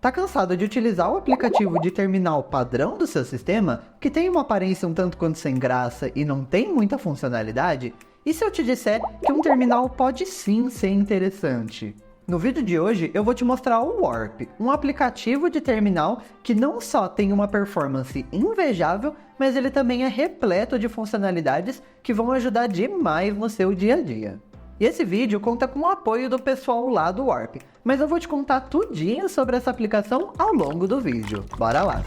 Tá cansado de utilizar o aplicativo de terminal padrão do seu sistema, que tem uma aparência um tanto quanto sem graça e não tem muita funcionalidade? E se eu te disser que um terminal pode sim ser interessante? No vídeo de hoje eu vou te mostrar o Warp, um aplicativo de terminal que não só tem uma performance invejável, mas ele também é repleto de funcionalidades que vão ajudar demais no seu dia a dia. E esse vídeo conta com o apoio do pessoal lá do Warp, mas eu vou te contar tudinho sobre essa aplicação ao longo do vídeo. Bora lá!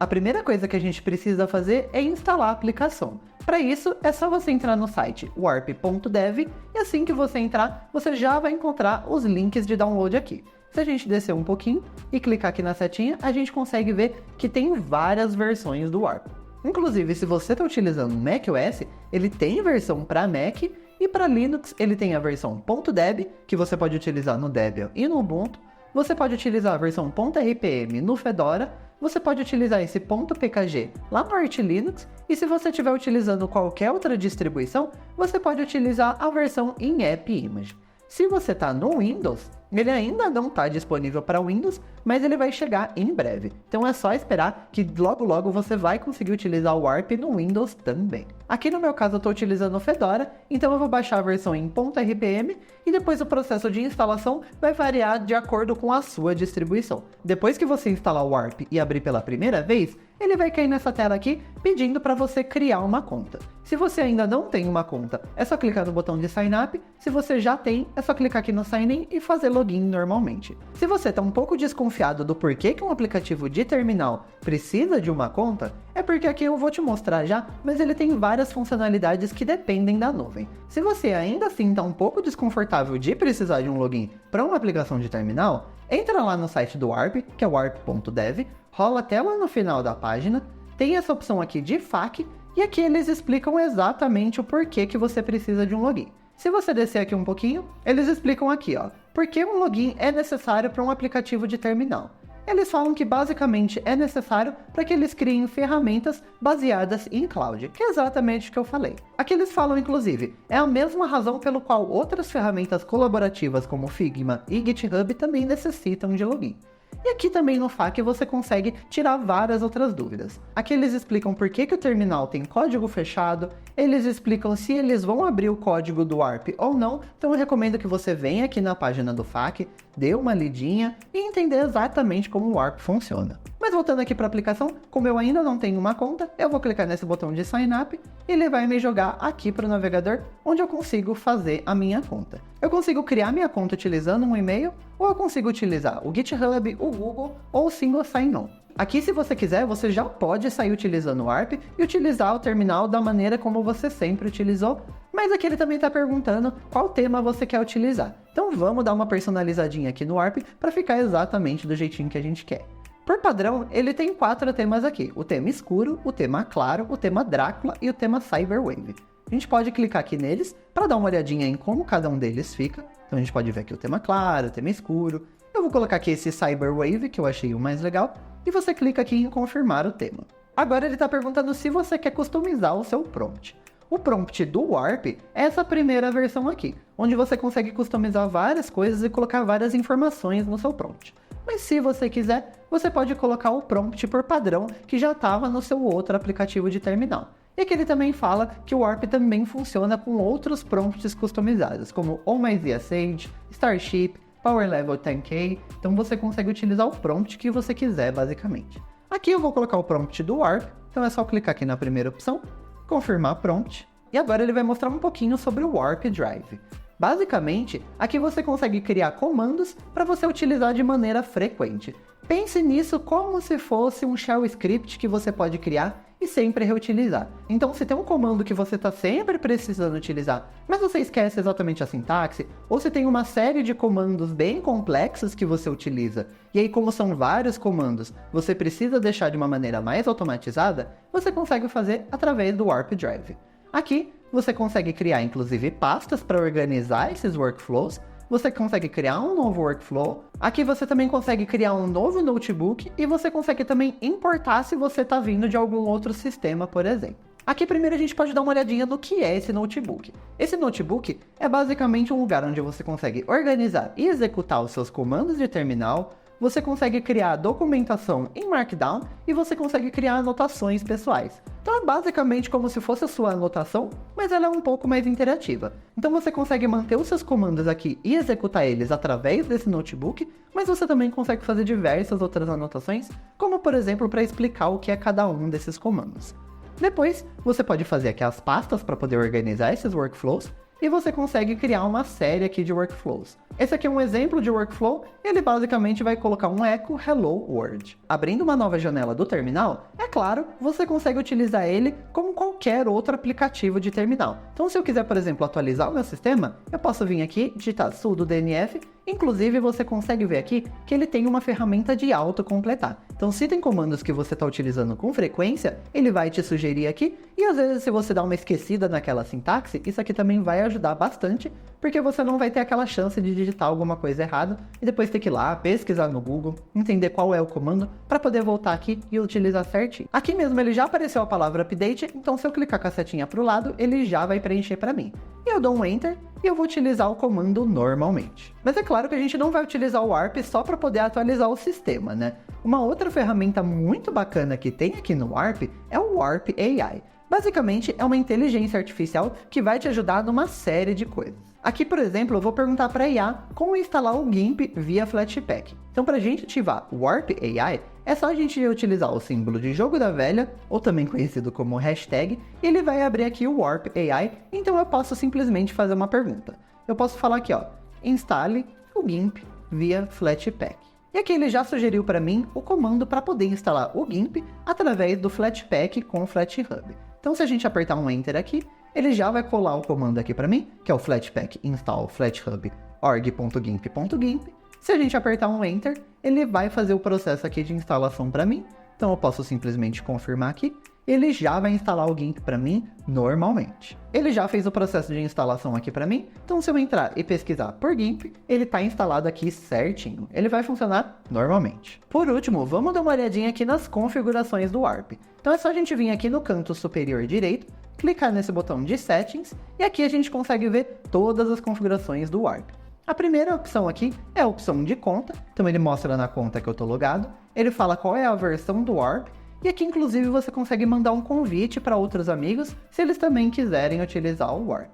A primeira coisa que a gente precisa fazer é instalar a aplicação. Para isso, é só você entrar no site warp.dev e assim que você entrar, você já vai encontrar os links de download aqui. Se a gente descer um pouquinho e clicar aqui na setinha, a gente consegue ver que tem várias versões do Warp. Inclusive, se você está utilizando um macOS, ele tem versão para Mac e para Linux ele tem a versão .deb, que você pode utilizar no Debian e no Ubuntu. Você pode utilizar a versão .rpm no Fedora, você pode utilizar esse .pkg lá no Arch Linux, e se você estiver utilizando qualquer outra distribuição, você pode utilizar a versão in App Image. Se você está no Windows, ele ainda não está disponível para Windows, mas ele vai chegar em breve. Então é só esperar que logo você vai conseguir utilizar o Warp no Windows também. Aqui no meu caso eu estou utilizando o Fedora, então eu vou baixar a versão em .rpm e depois o processo de instalação vai variar de acordo com a sua distribuição. Depois que você instalar o Warp e abrir pela primeira vez, ele vai cair nessa tela aqui pedindo para você criar uma conta. Se você ainda não tem uma conta, é só clicar no botão de Sign Up. Se você já tem, é só clicar aqui no Sign In e fazer login normalmente. Se você está um pouco desconfiado do porquê que um aplicativo de terminal precisa de uma conta, é porque aqui eu vou te mostrar já, mas ele tem várias funcionalidades que dependem da nuvem. Se você ainda assim está um pouco desconfortável de precisar de um login para uma aplicação de terminal, entra lá no site do Warp, que é warp.dev, rola até lá no final da página, tem essa opção aqui de FAQ, e aqui eles explicam exatamente o porquê que você precisa de um login. Se você descer aqui um pouquinho, eles explicam aqui, ó, por que um login é necessário para um aplicativo de terminal. Eles falam que basicamente é necessário para que eles criem ferramentas baseadas em cloud, que é exatamente o que eu falei. Aqui eles falam, inclusive, é a mesma razão pelo qual outras ferramentas colaborativas como Figma e GitHub também necessitam de login. E aqui também no FAQ você consegue tirar várias outras dúvidas. Aqui eles explicam por que o terminal tem código fechado, eles explicam se eles vão abrir o código do Warp ou não, então eu recomendo que você venha aqui na página do FAQ, dê uma lidinha e entender exatamente como o Warp funciona. Mas voltando aqui para a aplicação, como eu ainda não tenho uma conta, eu vou clicar nesse botão de Sign Up e ele vai me jogar aqui para o navegador, onde eu consigo fazer a minha conta. Eu consigo criar minha conta utilizando um e-mail, ou eu consigo utilizar o GitHub, o Google ou o Single Sign-On. Aqui, se você quiser, você já pode sair utilizando o Warp e utilizar o terminal da maneira como você sempre utilizou, mas aqui ele também está perguntando qual tema você quer utilizar. Então vamos dar uma personalizadinha aqui no Warp para ficar exatamente do jeitinho que a gente quer. Por padrão, ele tem 4 temas aqui: o tema escuro, o tema claro, o tema Drácula e o tema Cyberwave. A gente pode clicar aqui neles para dar uma olhadinha em como cada um deles fica. Então a gente pode ver aqui o tema claro, o tema escuro. Eu vou colocar aqui esse Cyberwave, que eu achei o mais legal, e você clica aqui em confirmar o tema. Agora ele está perguntando se você quer customizar o seu prompt. O prompt do Warp é essa primeira versão aqui, onde você consegue customizar várias coisas e colocar várias informações no seu prompt. Mas se você quiser, você pode colocar o prompt por padrão que já estava no seu outro aplicativo de terminal. E aqui ele também fala que o Warp também funciona com outros prompts customizados, como Oh My Sage, Starship, Power Level 10K, então você consegue utilizar o prompt que você quiser basicamente. Aqui eu vou colocar o prompt do Warp, então é só clicar aqui na primeira opção, confirmar prompt, e agora ele vai mostrar um pouquinho sobre o Warp Drive. Basicamente, aqui você consegue criar comandos para você utilizar de maneira frequente. Pense nisso como se fosse um shell script que você pode criar e sempre reutilizar. Então, se tem um comando que você está sempre precisando utilizar, mas você esquece exatamente a sintaxe, ou se tem uma série de comandos bem complexos que você utiliza, e aí como são vários comandos, você precisa deixar de uma maneira mais automatizada, você consegue fazer através do Warp Drive. Aqui, você consegue criar inclusive pastas para organizar esses workflows, você consegue criar um novo workflow, aqui você também consegue criar um novo notebook e você consegue também importar se você está vindo de algum outro sistema, por exemplo. Aqui primeiro a gente pode dar uma olhadinha no que é esse notebook. Esse notebook é basicamente um lugar onde você consegue organizar e executar os seus comandos de terminal, você consegue criar documentação em Markdown e você consegue criar anotações pessoais. Então é basicamente como se fosse a sua anotação, mas ela é um pouco mais interativa. Então você consegue manter os seus comandos aqui e executar eles através desse notebook, mas você também consegue fazer diversas outras anotações, como por exemplo para explicar o que é cada um desses comandos. Depois, você pode fazer aqui as pastas para poder organizar esses workflows, e você consegue criar uma série aqui de workflows. Esse aqui é um exemplo de workflow, ele basicamente vai colocar um echo Hello World. Abrindo uma nova janela do terminal, é claro, você consegue utilizar ele como qualquer outro aplicativo de terminal. Então se eu quiser, por exemplo, atualizar o meu sistema, eu posso vir aqui, digitar sudo dnf, inclusive você consegue ver aqui que ele tem uma ferramenta de autocompletar. Então se tem comandos que você está utilizando com frequência, ele vai te sugerir aqui, e às vezes se você dá uma esquecida naquela sintaxe, isso aqui também vai ajudar bastante, porque você não vai ter aquela chance de digitar alguma coisa errada e depois ter que ir lá, pesquisar no Google, entender qual é o comando para poder voltar aqui e utilizar certinho. Aqui mesmo ele já apareceu a palavra update, então se eu clicar com a setinha para o lado, ele já vai preencher para mim. E eu dou um enter e eu vou utilizar o comando normalmente. Mas é claro que a gente não vai utilizar o Warp só para poder atualizar o sistema, né? Uma outra ferramenta muito bacana que tem aqui no Warp é o Warp AI. Basicamente, é uma inteligência artificial que vai te ajudar numa série de coisas. Aqui, por exemplo, eu vou perguntar para a IA como instalar o GIMP via Flatpak. Então, para a gente ativar o Warp AI, é só a gente utilizar o símbolo de jogo da velha, ou também conhecido como hashtag, e ele vai abrir aqui o Warp AI, então eu posso simplesmente fazer uma pergunta. Eu posso falar aqui, ó, instale o GIMP via Flatpak. E aqui ele já sugeriu para mim o comando para poder instalar o GIMP através do Flatpak com o FlatHub. Então se a gente apertar um Enter aqui, ele já vai colar o comando aqui para mim, que é o Flatpak install flathub org.gimp.gimp. Se a gente apertar um Enter, ele vai fazer o processo aqui de instalação para mim. Então eu posso simplesmente confirmar aqui, ele já vai instalar o GIMP para mim normalmente. Ele já fez o processo de instalação aqui para mim, então se eu entrar e pesquisar por GIMP, ele está instalado aqui certinho. Ele vai funcionar normalmente. Por último, vamos dar uma olhadinha aqui nas configurações do Warp. Então é só a gente vir aqui no canto superior direito, clicar nesse botão de Settings, e aqui a gente consegue ver todas as configurações do Warp. A primeira opção aqui é a opção de conta, então ele mostra na conta que eu estou logado, ele fala qual é a versão do Warp, e aqui inclusive você consegue mandar um convite para outros amigos se eles também quiserem utilizar o Warp.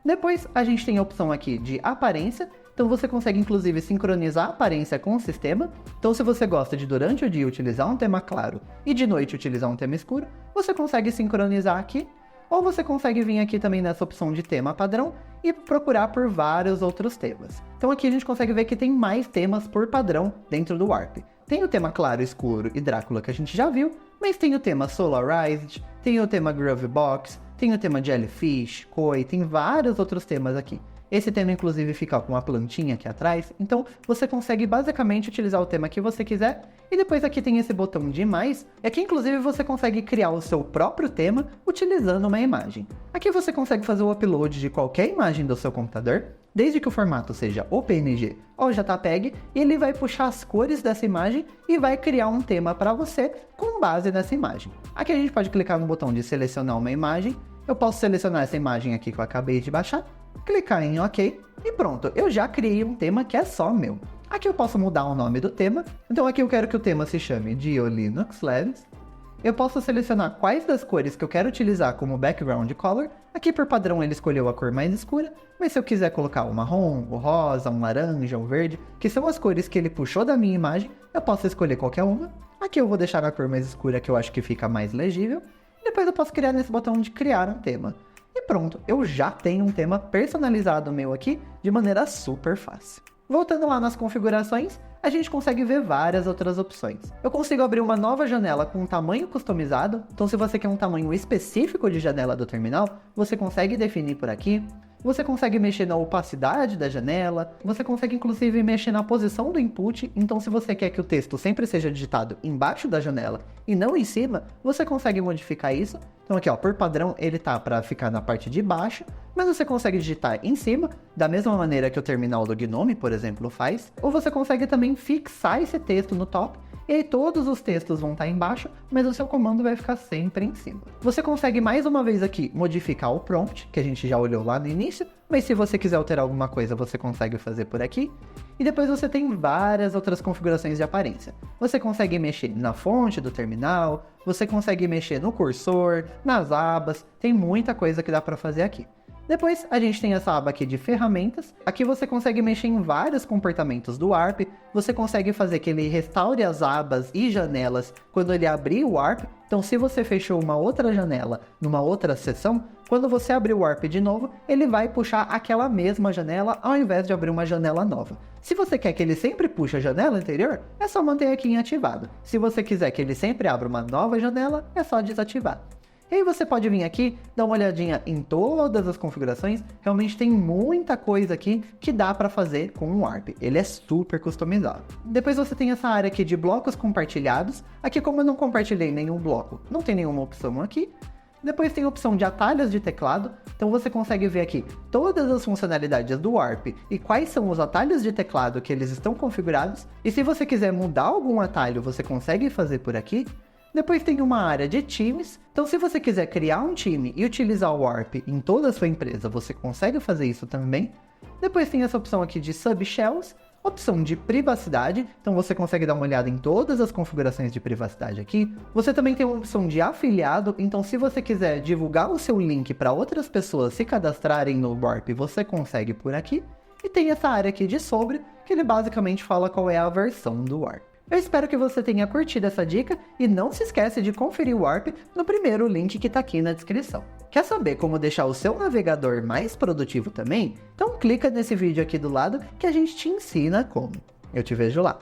Depois a gente tem a opção aqui de aparência, então você consegue inclusive sincronizar a aparência com o sistema. Então se você gosta de durante o dia utilizar um tema claro e de noite utilizar um tema escuro, você consegue sincronizar aqui. Ou você consegue vir aqui também nessa opção de tema padrão e procurar por vários outros temas. Então aqui a gente consegue ver que tem mais temas por padrão dentro do Warp. Tem o tema claro, escuro e Drácula que a gente já viu, mas tem o tema Solarized, tem o tema Groovebox, tem o tema Jellyfish, Koi, tem vários outros temas aqui. Esse tema inclusive fica com uma plantinha aqui atrás, então você consegue basicamente utilizar o tema que você quiser. E depois aqui tem esse botão de mais, e aqui inclusive você consegue criar o seu próprio tema utilizando uma imagem. Aqui você consegue fazer o upload de qualquer imagem do seu computador, desde que o formato seja ou PNG ou JPEG, e ele vai puxar as cores dessa imagem e vai criar um tema para você com base nessa imagem. Aqui a gente pode clicar no botão de selecionar uma imagem, eu posso selecionar essa imagem aqui que eu acabei de baixar, clicar em OK e pronto, eu já criei um tema que é só meu. Aqui eu posso mudar o nome do tema, então aqui eu quero que o tema se chame Dio Linux Labs. Eu posso selecionar quais das cores que eu quero utilizar como background color. Aqui por padrão ele escolheu a cor mais escura, mas se eu quiser colocar o marrom, o rosa, um laranja, um verde, que são as cores que ele puxou da minha imagem, eu posso escolher qualquer uma. Aqui eu vou deixar a cor mais escura que eu acho que fica mais legível. Depois eu posso criar nesse botão de criar um tema. E pronto, eu já tenho um tema personalizado meu aqui de maneira super fácil. Voltando lá nas configurações, a gente consegue ver várias outras opções. Eu consigo abrir uma nova janela com um tamanho customizado, então se você quer um tamanho específico de janela do terminal, você consegue definir por aqui. Você consegue mexer na opacidade da janela, você consegue inclusive mexer na posição do input, então se você quer que o texto sempre seja digitado embaixo da janela e não em cima, você consegue modificar isso. Então aqui ó, por padrão ele tá para ficar na parte de baixo, mas você consegue digitar em cima, da mesma maneira que o terminal do Gnome, por exemplo, faz. Ou você consegue também fixar esse texto no top, e aí todos os textos vão estar embaixo, mas o seu comando vai ficar sempre em cima. Você consegue mais uma vez aqui modificar o prompt, que a gente já olhou lá no início, mas se você quiser alterar alguma coisa, você consegue fazer por aqui. E depois você tem várias outras configurações de aparência. Você consegue mexer na fonte do terminal, você consegue mexer no cursor, nas abas, tem muita coisa que dá para fazer aqui. Depois a gente tem essa aba aqui de ferramentas, aqui você consegue mexer em vários comportamentos do Warp, você consegue fazer que ele restaure as abas e janelas quando ele abrir o Warp, então se você fechou uma outra janela numa outra seção, quando você abrir o Warp de novo, ele vai puxar aquela mesma janela ao invés de abrir uma janela nova. Se você quer que ele sempre puxe a janela anterior, é só manter aqui em ativado. Se você quiser que ele sempre abra uma nova janela, é só desativar. E aí você pode vir aqui, dar uma olhadinha em todas as configurações, realmente tem muita coisa aqui que dá para fazer com o Warp, ele é super customizável. Depois você tem essa área aqui de blocos compartilhados, aqui como eu não compartilhei nenhum bloco, não tem nenhuma opção aqui. Depois tem a opção de atalhos de teclado, então você consegue ver aqui todas as funcionalidades do Warp e quais são os atalhos de teclado que eles estão configurados, e se você quiser mudar algum atalho você consegue fazer por aqui. Depois tem uma área de times, então se você quiser criar um time e utilizar o Warp em toda a sua empresa, você consegue fazer isso também. Depois tem essa opção aqui de subshells, opção de privacidade, então você consegue dar uma olhada em todas as configurações de privacidade aqui. Você também tem uma opção de afiliado, então se você quiser divulgar o seu link para outras pessoas se cadastrarem no Warp, você consegue por aqui. E tem essa área aqui de sobre, que ele basicamente fala qual é a versão do Warp. Eu espero que você tenha curtido essa dica e não se esquece de conferir o Warp no primeiro link que está aqui na descrição. Quer saber como deixar o seu navegador mais produtivo também? Então clica nesse vídeo aqui do lado que a gente te ensina como. Eu te vejo lá.